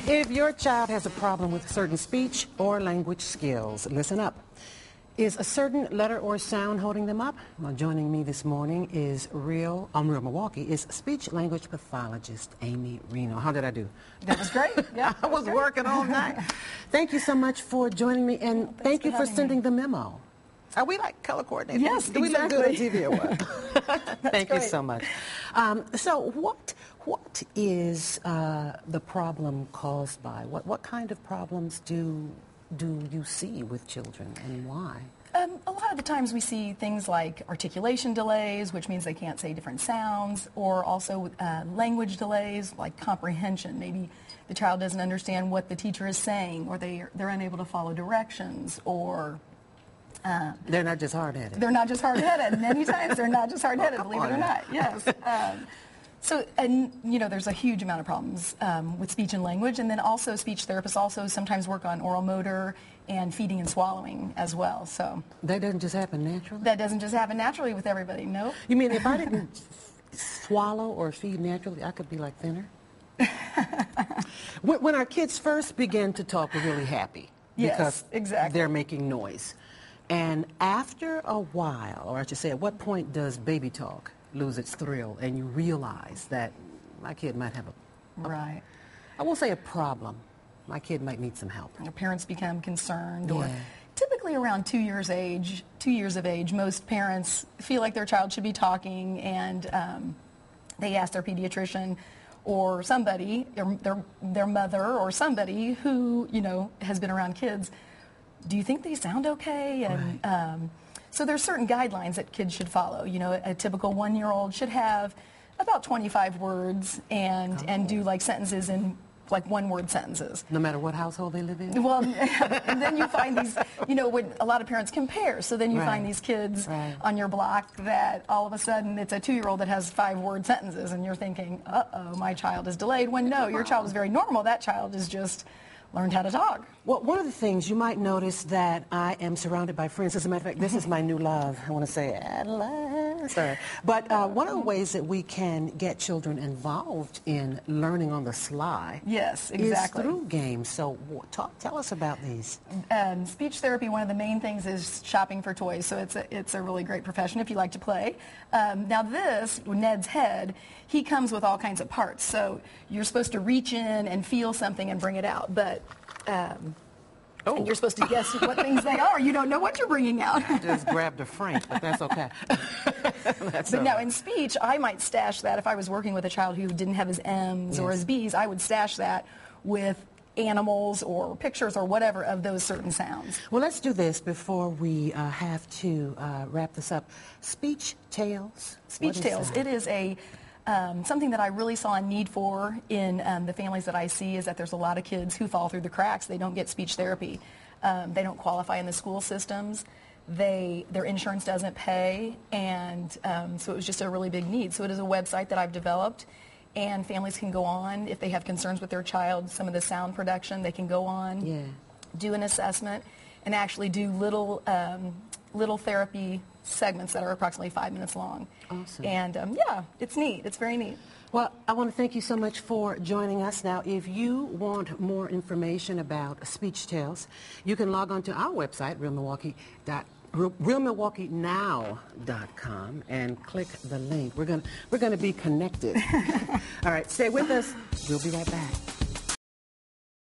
If your child has a problem with certain speech or language skills, listen up. Is a certain letter or sound holding them up? Well, joining me this morning is Real Milwaukee, is speech-language pathologist Amy Reno. How did I do? That was great. Yeah, I was working all night. Thank you so much for joining me, and thank you for sending the memo. Are we like color coordinators? Yes, Do we look good on TV or what? Thank you so much. So what is the problem caused by? What kind of problems do you see with children, and why? A lot of the times we see things like articulation delays, which means they can't say different sounds, or also language delays, like comprehension. Maybe the child doesn't understand what the teacher is saying, or they're unable to follow directions, or they're not just hard-headed. They're not just hard-headed. Many times they're not just hard-headed, believe it or not. Yes. So, and there's a huge amount of problems with speech and language, and then also speech therapists also sometimes work on oral motor and feeding and swallowing as well. So that doesn't just happen naturally? That doesn't just happen naturally with everybody, no. You mean if I didn't swallow or feed naturally, I could be like thinner? When our kids first begin to talk, we're really happy. Yes, because exactly. They're making noise. And after a while, or I should say, at what point does baby talk lose its thrill and you realize that my kid might have right. I won't say a problem. My kid might need some help. Your parents become concerned, or typically around 2 years of age, most parents feel like their child should be talking, and they ask their pediatrician or somebody, their mother or somebody who has been around kids, do you think they sound okay? And right. So there's certain guidelines that kids should follow. A typical 1-year-old should have about 25 words and do like sentences in like one-word sentences. No matter what household they live in? Well, and then you find these, when a lot of parents compare, so then you find these kids on your block that all of a sudden it's a 2-year-old that has 5-word sentences, and you're thinking, uh-oh, my child is delayed, when no, your child is very normal. That child is just learned how to talk. Well, one of the things you might notice that I am surrounded by friends. As a matter of fact, this is my new love. I want to say at last. But one of the ways that we can get children involved in learning on the sly, yes, exactly, is through games. So tell us about these. Speech therapy, one of the main things is shopping for toys. So it's a really great profession if you like to play. Now this, Ned's head, he comes with all kinds of parts. So you're supposed to reach in and feel something and bring it out. But and you're supposed to guess what things they are. You don't know what you're bringing out. I just grabbed a Frank, but that's okay. But now in speech, I might stash that. If I was working with a child who didn't have his M's or his B's, I would stash that with animals or pictures or whatever of those certain sounds. Well, let's do this before we have to wrap this up. Speechtails. Speechtails. It is a something that I really saw a need for in the families that I see, is that there's a lot of kids who fall through the cracks. They don't get speech therapy. They don't qualify in the school systems. Their insurance doesn't pay, and so it was just a really big need. So it is a website that I've developed, and families can go on if they have concerns with their child, some of the sound production, they can go on, do an assessment, and actually do little therapy segments that are approximately 5 minutes long. Awesome. And it's neat. It's very neat. Well, I want to thank you so much for joining us. Now, if you want more information about speechtails, you can log on to our website, realmilwaukeenow.com, and click the link. We're going to be connected. All right, stay with us. We'll be right back.